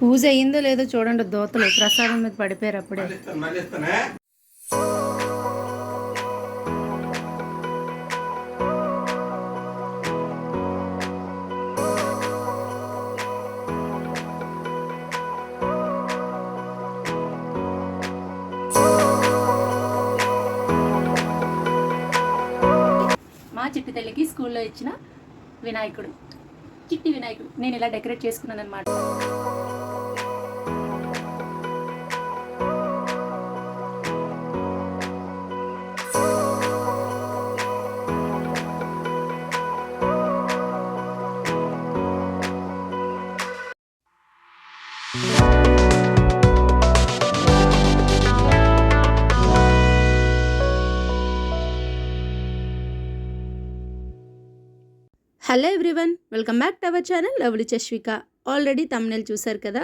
పూజ అయ్యిందో లేదో చూడండి, దోతలు ప్రసాదం మీద పడిపోయారు అప్పుడే. మా చిట్టి తల్లికి స్కూల్లో ఇచ్చిన వినాయకుడు, చిట్టి వినాయకుడు నేను ఇలా డెకరేట్ చేసుకున్నాను అనమాట. Hello everyone, welcome back to our channel lovely చశ్విక. Already thumbnail చూసారు కదా.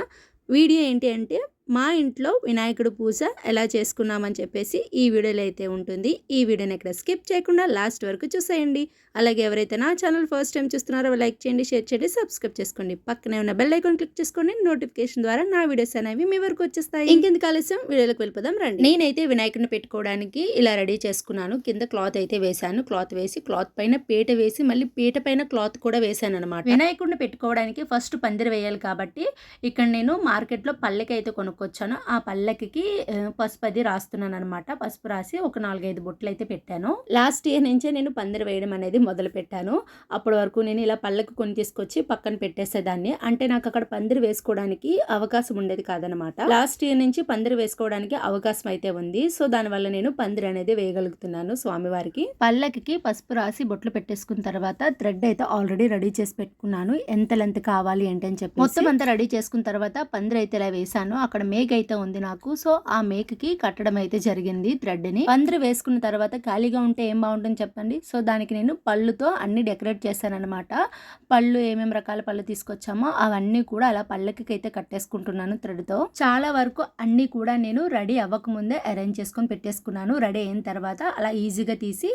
వీడియో ఏంటి అంటే మా ఇంట్లో వినాయకుడు పూజ ఎలా చేసుకున్నామని చెప్పేసి ఈ వీడియోలో అయితే ఉంటుంది. ఈ వీడియోని ఎక్కడ స్కిప్ చేయకుండా లాస్ట్ వరకు చూసేయండి. అలాగే ఎవరైతే నా ఛానల్ ఫస్ట్ టైం చూస్తున్నారో లైక్ చేయండి, షేర్ చేయండి, సబ్స్క్రైబ్ చేసుకోండి. పక్కనే ఉన్న బెల్ ఐకాన్ క్లిక్ చేసుకోండి. నోటిఫికేషన్ ద్వారా నా వీడియోస్ అనేవి మీ వరకు వచ్చేస్తాయి. ఇంకెందుకు ఆలస్యం, వీడియోలోకి వెళ్ళిపోదాం రండి. నేనైతే వినాయకుడిని పెట్టుకోవడానికి ఇలా రెడీ చేసుకున్నాను. కింద క్లాత్ అయితే వేసాను. క్లాత్ వేసి క్లాత్ పైన పీట వేసి మళ్ళీ పీట పైన క్లాత్ కూడా వేసాను అనమాట. వినాయకుడిని పెట్టుకోవడానికి ఫస్ట్ పందిరి వేయాలి కాబట్టి ఇక్కడ నేను మార్కెట్లో పల్లెకి అయితే కొనుక్కొచ్చాను. ఆ పల్లెకి పసుపు అది రాస్తున్నాను అనమాట. పసుపు రాసి ఒక 4-5 బొట్లు అయితే పెట్టాను. లాస్ట్ ఇయర్ నుంచే నేను పందిరి వేయడం అనేది మొదలు పెట్టాను. అప్పటి వరకు నేను ఇలా పళ్ళకు కొని తీసుకొచ్చి పక్కన పెట్టేసేదాన్ని. అంటే నాకు అక్కడ పందిరి వేసుకోవడానికి అవకాశం ఉండేది కాదనమాట. లాస్ట్ ఇయర్ నుంచి పందిరి వేసుకోవడానికి అవకాశం అయితే ఉంది. సో దానివల్ల నేను పందిరి అనేది వేయగలుగుతున్నాను స్వామివారికి. పళ్ళకి పసుపు రాసి బొట్లు పెట్టేసుకున్న తర్వాత థ్రెడ్ అయితే ఆల్రెడీ రెడీ చేసి పెట్టుకున్నాను. ఎంత లెంత్ కావాలి ఏంటని చెప్పి మొత్తం అంతా రెడీ చేసుకున్న తర్వాత పందిరి అయితే ఇలా వేసాను. అక్కడ మేక అయితే ఉంది నాకు. సో ఆ మేకకి కట్టడం అయితే జరిగింది థ్రెడ్ ని. పందిరి వేసుకున్న తర్వాత ఖాళీగా ఉంటే ఏం బాగుంటుంది చెప్పండి. సో దానికి నేను పళ్ళుతో అన్ని డెకరేట్ చేశాను అనమాట. పళ్ళు ఏమేమి రకాల పళ్ళు తీసుకొచ్చామో అవన్నీ కూడా అలా పళ్ళకి అయితే కట్టేసుకుంటున్నాను థ్రెడ్ తో. చాలా వరకు అన్ని కూడా నేను రెడీ అవ్వక ముందే అరేంజ్ చేసుకొని పెట్టేసుకున్నాను. రెడీ అయిన తర్వాత అలా ఈజీగా తీసి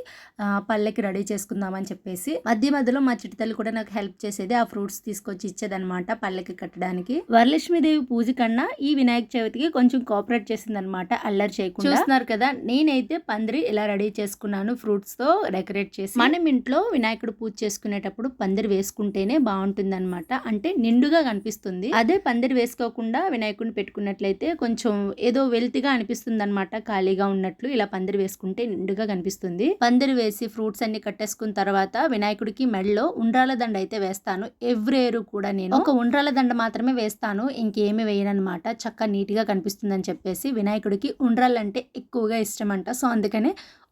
పళ్ళకి రెడీ చేసుకుందామని చెప్పేసి మధ్య మధ్యలో మా చిట్టి కూడా నాకు హెల్ప్ చేసేది. ఆ ఫ్రూట్స్ తీసుకొచ్చి ఇచ్చేదనమాట పళ్ళకి కట్టడానికి. వరలక్ష్మీదేవి పూజ కన్నా ఈ వినాయక చవితికి కొంచెం కోఆపరేట్ చేసింది అనమాట, అల్లరి చేయకుండా. చూస్తున్నారు కదా, నేనైతే పందిరి ఇలా రెడీ చేసుకున్నాను ఫ్రూట్స్ తో డెకరేట్ చేసి. మనం ఇంట్లో వినాయకుడు పూజ చేసుకునేటప్పుడు పందిరి వేసుకుంటేనే బాగుంటుంది అనమాట. అంటే నిండుగా కనిపిస్తుంది. అదే పందిరి వేసుకోకుండా వినాయకుడిని పెట్టుకున్నట్లయితే కొంచెం ఏదో వెల్తిగా అనిపిస్తుంది అనమాట, ఖాళీగా ఉన్నట్లు. ఇలా పందిరి వేసుకుంటే నిండుగా కనిపిస్తుంది. పందిరి వేసి ఫ్రూట్స్ అన్ని కట్టేసుకున్న తర్వాత వినాయకుడికి మెడలో ఉండ్రాల దండ అయితే వేస్తాను. ఎవ్రీ ఇయర్ కూడా నేను ఒక ఉండ్రాల దండ మాత్రమే వేస్తాను, ఇంకేమి వేయనమాట. చక్కగా నీట్ గా కనిపిస్తుందని చెప్పేసి వినాయకుడికి ఉండ్రాలంటే ఎక్కువగా ఇష్టం అంట. సో అందుకనే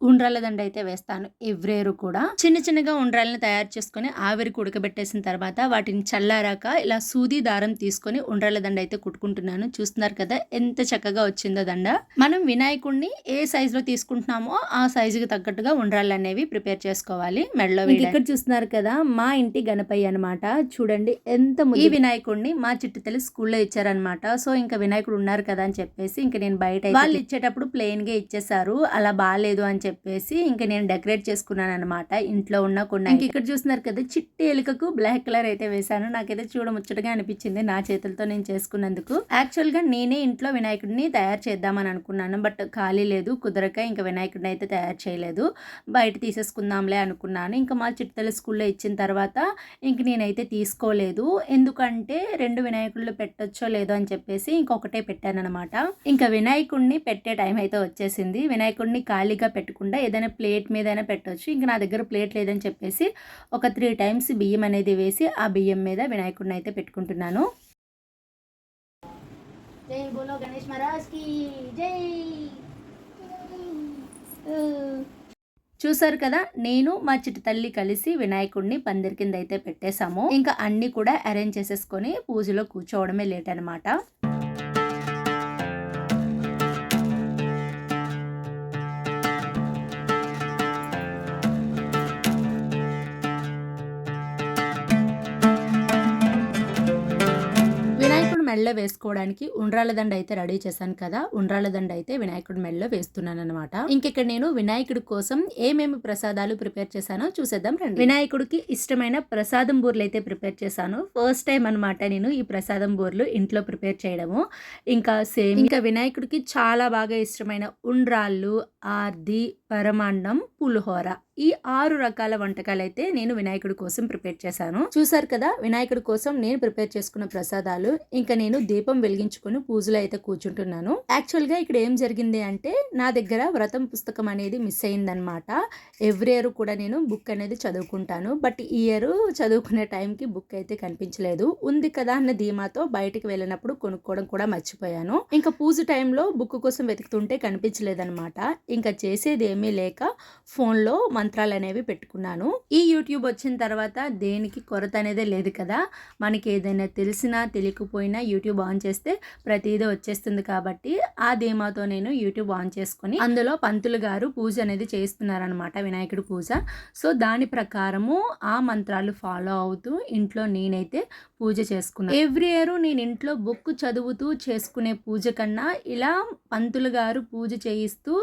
ఉండ్రాల దండ అయితే వేస్తాను ఎవ్రీ ఇయర్ కూడా. చిన్న చిన్నగా ఉండ్రాలను తయారు చేసుకుని ఆవిరికి ఉడకబెట్టేసిన తర్వాత వాటిని చల్లారాక ఇలా సూది దారం తీసుకొని ఉండ్రాల దండ అయితే కుట్టుకుంటున్నాను. చూస్తున్నారు కదా ఎంత చక్కగా వచ్చిందో దండ. మనం వినాయకుడిని ఏ సైజు లో తీసుకుంటున్నామో ఆ సైజుకి తగ్గట్టుగా ఉండ్రాలు అనేవి ప్రిపేర్ చేసుకోవాలి మెడలో. ఇక్కడ చూస్తున్నారు కదా మా ఇంటి గణపయ్య అనమాట. చూడండి ఎంత ఈ వినాయకుడిని మా చిట్టి తల్లి స్కూల్లో ఇచ్చారనమాట. సో ఇంకా వినాయకుడు ఉన్నారు కదా అని చెప్పేసి ఇంకా నేను బయట వాళ్ళు ఇచ్చేటప్పుడు ప్లెయిన్ గా ఇచ్చేసారు. అలా బాగాలేదు అని చెప్పేసి ఇంకా నేను డెకరేట్ చేసుకున్నాను అనమాట ఇంట్లో ఉన్న కొన్ని. ఇంక ఇక్కడ చూస్తున్నారు కదా చిట్టి ఎలుకకు బ్లాక్ కలర్ అయితే వేసాను. నాకైతే చూడముచ్చటగా అనిపించింది నా చేతులతో నేను చేసుకున్నందుకు. యాక్చువల్ గా నేనే ఇంట్లో వినాయకుడిని తయారు చేద్దామని అనుకున్నాను, బట్ ఖాళీ లేదు, కుదరక ఇంకా వినాయకుడిని అయితే తయారు చేయలేదు. బయట తీసేసుకుందాంలే అనుకున్నాను. ఇంకా మా చిట్టతల్లి స్కూల్లో ఇచ్చిన తర్వాత ఇంక నేనైతే తీసుకోలేదు. ఎందుకంటే 2 వినాయకుళ్ళు పెట్టొచ్చో లేదో అని చెప్పేసి ఇంకొకటే పెట్టాను అనమాట. ఇంకా వినాయకుడిని పెట్టే టైం అయితే వచ్చేసింది. వినాయకుడిని ఖాళీగా పెట్టుకుంటా ఏదైనా ప్లేట్ మీదైనా పెట్టవచ్చు. ఇంకా నా దగ్గర ప్లేట్ లేదని చెప్పేసి ఒక 3 times బియ్యం అనేది వేసి ఆ బియ్యం మీద వినాయకుడిని అయితే పెట్టుకుంటున్నాను. జై బోలో గణేష్ మహారాజ్ కి జై. చూసారు కదా, నేను మా చిట్టి తల్లి కలిసి వినాయకుడిని పందిరి కింద అయితే పెట్టేశాము. ఇంకా అన్ని కూడా అరేంజ్ చేసేసుకొని పూజలో కూర్చోవడమే లేట్ అనమాట. మెడలో వేసుకోవడానికి ఉండ్రాళ్ళ దండ అయితే రెడీ చేశాను కదా, ఉండ్రాళ్ళ దండ అయితే వినాయకుడి మెడలో వేస్తున్నాను అనమాట. ఇంకెక్కడ నేను వినాయకుడి కోసం ఏమేమి ప్రసాదాలు ప్రిపేర్ చేశానో చూసేద్దాం రండి. వినాయకుడికి ఇష్టమైన ప్రసాదం బూర్లు అయితే ప్రిపేర్ చేశాను. ఫస్ట్ టైం అనమాట నేను ఈ ప్రసాదం బూర్లు ఇంట్లో ప్రిపేర్ చేయడము. ఇంకా వినాయకుడికి చాలా బాగా ఇష్టమైన ఉండ్రాళ్ళు, ఆర్ది, పరమాన్నం, పులిహోర, ఈ 6 రకాల వంటకాలు అయితే నేను వినాయకుడి కోసం ప్రిపేర్ చేశాను. చూసారు కదా వినాయకుడి కోసం నేను ప్రిపేర్ చేసుకున్న ప్రసాదాలు. ఇంకా నేను దీపం వెలిగించుకొని పూజలో అయితే కూర్చుంటున్నాను. యాక్చువల్ గా ఇక్కడ ఏం జరిగింది అంటే నా దగ్గర వ్రతం పుస్తకం అనేది మిస్ అయిందనమాట. ఎవ్రీ ఇయర్ కూడా నేను బుక్ అనేది చదువుకుంటాను, బట్ ఈ ఇయర్ చదువుకునే టైంకి బుక్ అయితే కనిపించలేదు. ఉంది కదా అన్న ధీమాతో బయటకు వెళ్ళినప్పుడు కొనుక్కోవడం కూడా మర్చిపోయాను. ఇంకా పూజ టైంలో బుక్ కోసం వెతుకుతుంటే కనిపించలేదన్నమాట. ఇంకా చేసేది ఏమీ లేక ఫోన్లో మంత్రాలు అనేవి పెట్టుకున్నాను. ఈ యూట్యూబ్ వచ్చిన తర్వాత దేనికి కొరత అనేదే లేదు కదా. మనకి ఏదైనా తెలిసినా తెలియకపోయినా యూట్యూబ్ ఆన్ చేస్తే ప్రతిదీ వచ్చేస్తుంది కాబట్టి ఆ ధీమాతో నేను యూట్యూబ్ ఆన్ చేసుకొని అందులో పంతులు గారు పూజ అనేది చేస్తున్నారనమాట, వినాయకుడి పూజ. సో దాని ప్రకారము ఆ మంత్రాలు ఫాలో అవుతూ ఇంట్లో నేనైతే పూజ చేసుకున్నాను. ఎవ్రీ ఇయర్ నేను ఇంట్లో బుక్ చదువుతూ చేసుకునే పూజ కన్నా ఇలా పంతులు గారు పూజ చేయిస్తూ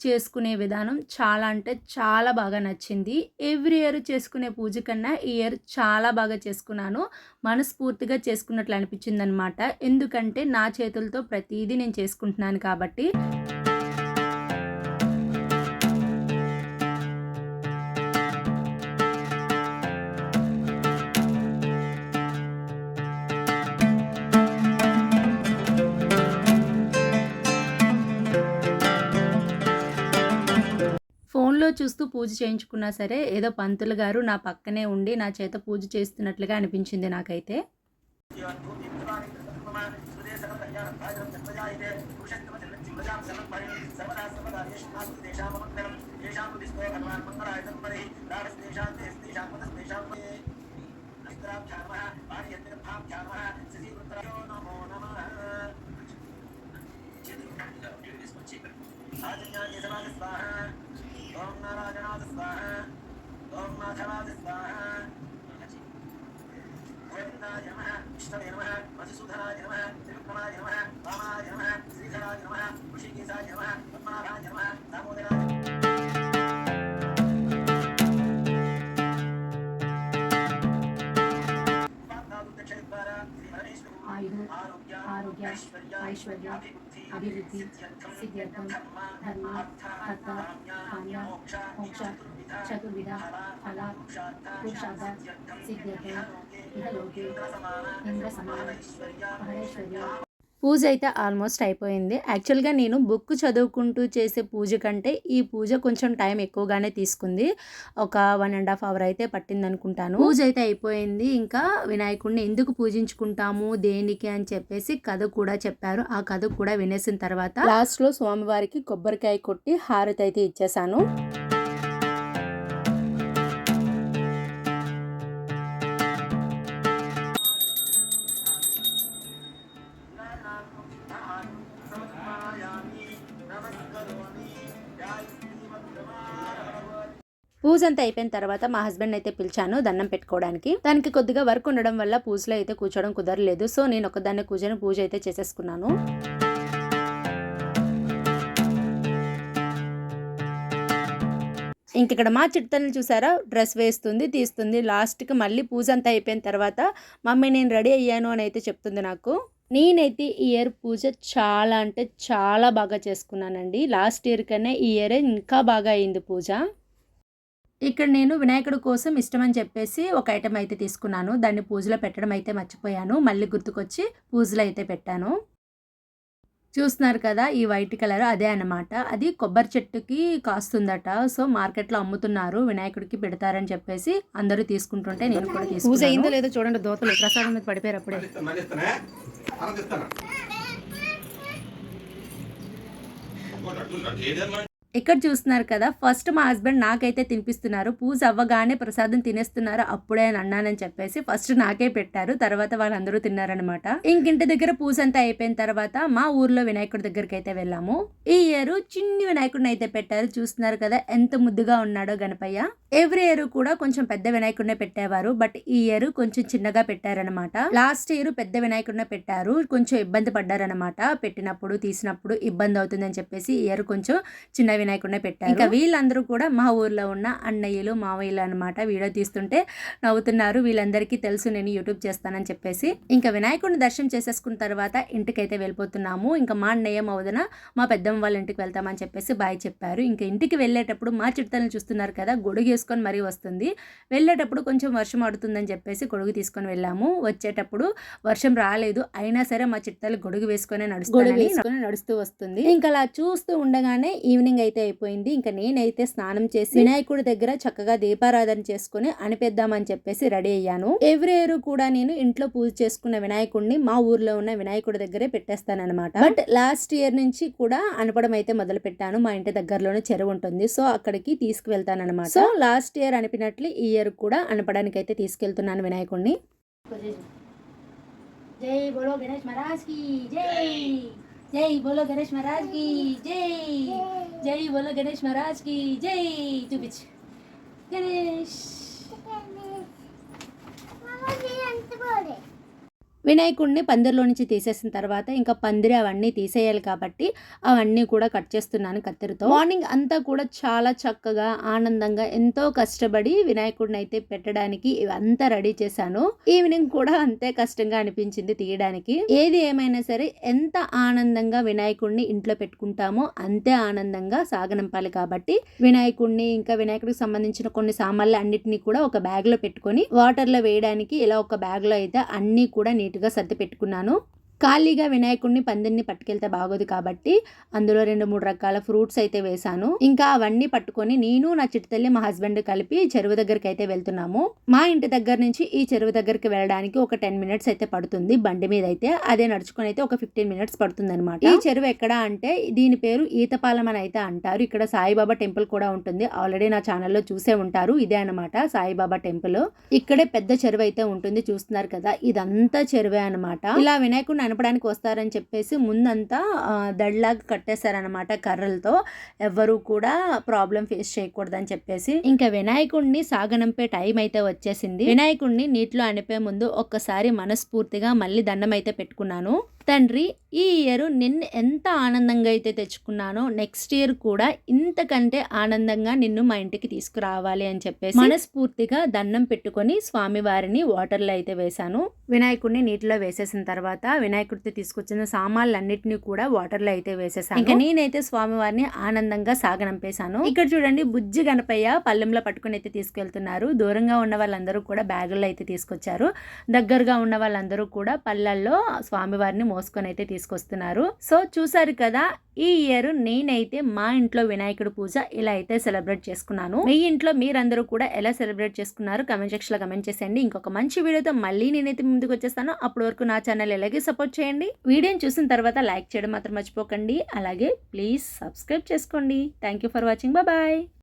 చేసుకునే విధానం చాలా అంటే చాలా బాగా నచ్చింది. ఎవ్రీ ఇయర్ చేసుకునే పూజ కన్నా ఈ ఇయర్ చాలా బాగా చేసుకున్నాను. మనస్ఫూర్తిగా చేసుకున్నట్లు అనిపించింది అనమాట. ఎందుకంటే నా చేతులతో ప్రతిదీ నేను చేసుకుంటున్నాను కాబట్టి. ఫోన్లో చూస్తూ పూజ చేయించుకున్నా సరే ఏదో పంతులు గారు నా పక్కనే ఉండి నా చేత పూజ చేస్తున్నట్లుగా అనిపించింది నాకైతే. ఓం నారాయణాయ స్వాహ, ఓం మాధవాయ స్వాహ, గోవిందాయ నమః, విష్ణవే నమః, మధుసూదనాయ నమః, త్రివిక్రమాయ నమః, వామాయ నమః, శ్రీధరాయ నమః, ఋషికేశాయ నమః, పద్మనాభాయ నమః, దామోదరాయ ఆరోగ్య, ఐశ్వర్య, అభివృద్ధి, సిద్ధ్యర్థం, ధర్మ, అర్థ, కామ్య, మోక్ష, చతుర్విధ ఫల పురుషార్థ సిద్ధ్యర్థం, ఇహలోకే ఇంద్ర సమాన మహేశ్వర్య. పూజ అయితే ఆల్మోస్ట్ అయిపోయింది. యాక్చువల్గా నేను బుక్ చదువుకుంటూ చేసే పూజ కంటే ఈ పూజ కొంచెం టైం ఎక్కువగానే తీసుకుంది. ఒక 1.5 అవర్ అయితే పట్టింది అనుకుంటాను. పూజ అయితే అయిపోయింది. ఇంకా వినాయకుడిని ఎందుకు పూజించుకుంటాము దేనికి అని చెప్పేసి కథ కూడా చెప్పారు. ఆ కథ కూడా వినేసిన తర్వాత లాస్ట్లో స్వామివారికి కొబ్బరికాయ కొట్టి హారతి అయితే ఇచ్చేసాను. పూజ అంతా అయిపోయిన తర్వాత మా హస్బెండ్ అయితే పిలిచాను దండం పెట్టుకోవడానికి. దానికి కొద్దిగా వర్క్ ఉండడం వల్ల పూజలో అయితే కూర్చోవడం కుదరలేదు. సో నేను ఒకదాన్ని కూర్చొని పూజ అయితే చేసేసుకున్నాను. ఇంకిక్కడ మా చిట్టతల్ని చూసారా, డ్రెస్ వేస్తుంది తీస్తుంది. లాస్ట్కి మళ్ళీ పూజ అంతా అయిపోయిన తర్వాత మమ్మీ నేను రెడీ అయ్యాను అని అయితే చెప్తుంది నాకు. నేనైతే ఈ ఇయర్ పూజ చాలా అంటే చాలా బాగా చేసుకున్నానండి. లాస్ట్ ఇయర్ కన్నా ఈ ఇయర్ ఇంకా బాగా అయింది పూజ. ఇక్కడ నేను వినాయకుడి కోసం ఇష్టమని చెప్పేసి ఒక ఐటెం అయితే తీసుకున్నాను. దాన్ని పూజలో పెట్టడం అయితే మర్చిపోయాను. మళ్ళీ గుర్తుకొచ్చి పూజలో అయితే పెట్టాను. చూస్తున్నారు కదా ఈ వైట్ కలర్ అదే అన్నమాట. అది కొబ్బరి చెట్టుకి కాస్తుందట. సో మార్కెట్లో అమ్ముతున్నారు, వినాయకుడికి పెడతారని చెప్పేసి అందరూ తీసుకుంటుంటే నేను కూడా తీసుకున్నాను. పూజ అయిందో లేదో చూడండి, దోతలు ప్రసాదం మీద పడిపోయారు అప్పుడే. ఇక్కడ చూస్తున్నారు కదా, ఫస్ట్ మా హస్బెండ్ నాకైతే తినిపిస్తున్నారు. పూజ అవ్వగానే ప్రసాదం తినేస్తున్నారు అప్పుడే అని అన్నానని చెప్పేసి ఫస్ట్ నాకే పెట్టారు. తర్వాత వాళ్ళందరూ తిన్నారనమాట. ఇంకింటి దగ్గర పూజ అంతా అయిపోయిన తర్వాత మా ఊర్లో వినాయకుడి దగ్గరికి అయితే వెళ్ళాము. ఈ ఇయర్ చిన్ని వినాయకుడిని అయితే పెట్టారు. చూస్తున్నారు కదా ఎంత ముద్దుగా ఉన్నాడో గణపయ్య. ఎవ్రీ ఇయర్ కూడా కొంచెం పెద్ద వినాయకుడినే పెట్టేవారు, బట్ ఈ ఇయర్ కొంచెం చిన్నగా పెట్టారనమాట. లాస్ట్ ఇయర్ పెద్ద వినాయకుడినే పెట్టారు, కొంచెం ఇబ్బంది పడ్డారనమాట. పెట్టినప్పుడు తీసినప్పుడు ఇబ్బంది అవుతుందని చెప్పేసి ఈ ఇయర్ కొంచెం చిన్న వినాయకుడినే పెట్టారు. ఇంకా వీళ్ళందరూ కూడా మా ఊర్లో ఉన్న అన్నయ్యలు మావయ్యలు అనమాట. వీడియో తీస్తుంటే నవ్వుతున్నారు. వీళ్ళందరికీ తెలుసు నేను యూట్యూబ్ చేస్తానని చెప్పేసి. ఇంకా వినాయకుడిని దర్శనం చేసేసుకున్న తర్వాత ఇంటికైతే వెళ్ళిపోతున్నాము. ఇంకా మా అన్నయ్య మౌదన మా పెద్దమ్మ వాళ్ళ ఇంటికి వెళ్తామని చెప్పేసి బాయ్ చెప్పారు. ఇంకా ఇంటికి వెళ్ళేటప్పుడు మా చిడతలను చూస్తున్నారు కదా, గొడుగు వేసుకొని మరీ వస్తుంది. వెళ్ళేటప్పుడు కొంచెం వర్షం ఆడుతుందని చెప్పేసి గొడుగు తీసుకొని వెళ్ళాము. వచ్చేటప్పుడు వర్షం రాలేదు, అయినా సరే మా చిడతలు గొడుగు వేసుకొని నడుస్తూ వస్తుంది. ఇంకా అలా చూస్తూ ఉండగానే ఈవినింగ్ అయితే అయిపోయింది. ఇంకా నేనైతే స్నానం చేసి వినాయకుడి దగ్గర చక్కగా దీపారాధన చేసుకుని అనిపిద్దామని చెప్పేసి రెడీ అయ్యాను. ఎవ్రీ ఇయర్ కూడా నేను ఇంట్లో పూజ చేసుకున్న వినాయకుడిని మా ఊర్లో ఉన్న వినాయకుడి దగ్గరే పెట్టేస్తానన్నమాట. బట్ లాస్ట్ ఇయర్ నుంచి కూడా అనపడం అయితే మొదలు పెట్టాను. మా ఇంటి దగ్గరలోనే చెరువు ఉంటుంది, సో అక్కడికి తీసుకువెళ్తానన్నమాట. సో లాస్ట్ ఇయర్ అనిపినట్లు ఈ ఇయర్ కూడా అనపడానికి అయితే తీసుకెళ్తున్నాను వినాయకుడిని. జై బోలో గణేష్ మహారాజ్ కి జై, జై బోలో గణేష్ మహారాజ్ కి జై, జై బోలో గణేష్ మహారాజ్ కి జై. చూపించు గణేష్. వినాయకుడిని పందిరిలో నుంచి తీసేసిన తర్వాత ఇంకా పందిరి అవన్నీ తీసేయాలి కాబట్టి అవన్నీ కూడా కట్ చేస్తున్నాను కత్తెరతో. మార్నింగ్ అంతా కూడా చాలా చక్కగా ఆనందంగా ఎంతో కష్టపడి వినాయకుడిని అయితే పెట్టడానికి ఇవంతా రెడీ చేశాను. ఈవినింగ్ కూడా అంతే కష్టంగా అనిపించింది తీయడానికి. ఏది ఏమైనా సరే ఎంత ఆనందంగా వినాయకుడిని ఇంట్లో పెట్టుకుంటామో అంతే ఆనందంగా సాగనంపాలి కాబట్టి వినాయకుడిని ఇంకా వినాయకుడికి సంబంధించిన కొన్ని సామాన్లు అన్నిటినీ కూడా ఒక బ్యాగ్ లో పెట్టుకొని వాటర్ లో వేయడానికి ఇలా ఒక బ్యాగ్ లో అయితే అన్ని కూడా నీట్గా సర్ది పెట్టుకున్నాను. ఖాళీగా వినాయకుడిని పందిరిని పట్టుకెళ్తే బాగోదు కాబట్టి అందులో 2-3 రకాల ఫ్రూట్స్ అయితే వేశాను. ఇంకా అవన్నీ పట్టుకొని నేను నా చిట్టుతల్లి మా హస్బెండ్ కలిపి చెరువు దగ్గరికి అయితే వెళ్తున్నాము. మా ఇంటి దగ్గర నుంచి ఈ చెరువు దగ్గరికి వెళ్ళడానికి ఒక 10 మినిట్స్ అయితే పడుతుంది బండి మీద అయితే. అదే నడుచుకొని అయితే ఒక 15 మినిట్స్ పడుతుంది అనమాట. ఈ చెరువు ఎక్కడ అంటే దీని పేరు ఈతపాలెం అని అయితే అంటారు. ఇక్కడ సాయిబాబా టెంపుల్ కూడా ఉంటుంది. ఆల్రెడీ నా ఛానల్లో చూసే ఉంటారు. ఇదే అనమాట సాయిబాబా టెంపుల్. ఇక్కడే పెద్ద చెరువు అయితే ఉంటుంది. చూస్తున్నారు కదా, ఇదంతా చెరువే అనమాట. ఇలా వినాయకుడిని అనపడానికి వస్తారని చెప్పేసి ముందంతా దడ్లాగా కట్టేశారనమాట కర్రలతో. ఎవ్వరూ కూడా ప్రాబ్లం ఫేస్ చేయకూడదని చెప్పేసి. ఇంకా వినాయకుడిని సాగనంపే టైం అయితే వచ్చేసింది. వినాయకుడిని నీటిలో అనిపే ముందు ఒక్కసారి మనస్ఫూర్తిగా మళ్ళీ దండం అయితే పెట్టుకున్నాను. తండ్రి, ఈ ఇయర్ నిన్ను ఎంత ఆనందంగా అయితే తెచ్చుకున్నానో నెక్స్ట్ ఇయర్ కూడా ఇంతకంటే ఆనందంగా నిన్ను మా ఇంటికి తీసుకురావాలి అని చెప్పేసి మనస్ఫూర్తిగా దండం పెట్టుకొని స్వామివారిని వాటర్లో అయితే వేశాను. వినాయకుడిని నీటిలో వేసేసిన తర్వాత వినాయకుడితో తీసుకొచ్చిన సామాన్లన్నిటిని కూడా వాటర్లో అయితే వేసేసాను. ఇంకా నేనైతే స్వామివారిని ఆనందంగా సాగనంపేశాను. ఇక్కడ చూడండి, బుజ్జి గణపయ్య పళ్ళెంలో పట్టుకుని అయితే తీసుకెళ్తున్నారు. దూరంగా ఉన్న వాళ్ళందరూ కూడా బ్యాగుల్లో అయితే తీసుకొచ్చారు. దగ్గరగా ఉన్న వాళ్ళందరూ కూడా పళ్ళల్లో స్వామివారిని మోసుకొని అయితే తీసుకొస్తున్నారు. సో చూసారు కదా, ఈ ఇయర్ నేనైతే మా ఇంట్లో వినాయకుడి పూజ ఇలా అయితే సెలబ్రేట్ చేసుకున్నాను. మీ ఇంట్లో మీరందరూ కూడా ఎలా సెలబ్రేట్ చేసుకున్నారు కామెంట్ సెక్షన్ లో కమెంట్ చేసేయండి. ఇంకొక మంచి వీడియోతో మళ్ళీ నేనైతే ముందుకు వచ్చేస్తాను. అప్పటి వరకు నా ఛానల్ ఎలాగే సపోర్ట్ చేయండి. వీడియోని చూసిన తర్వాత లైక్ చేయడం మాత్రం మర్చిపోకండి. అలాగే ప్లీజ్ సబ్స్క్రైబ్ చేసుకోండి. Thank you for watching. Bye.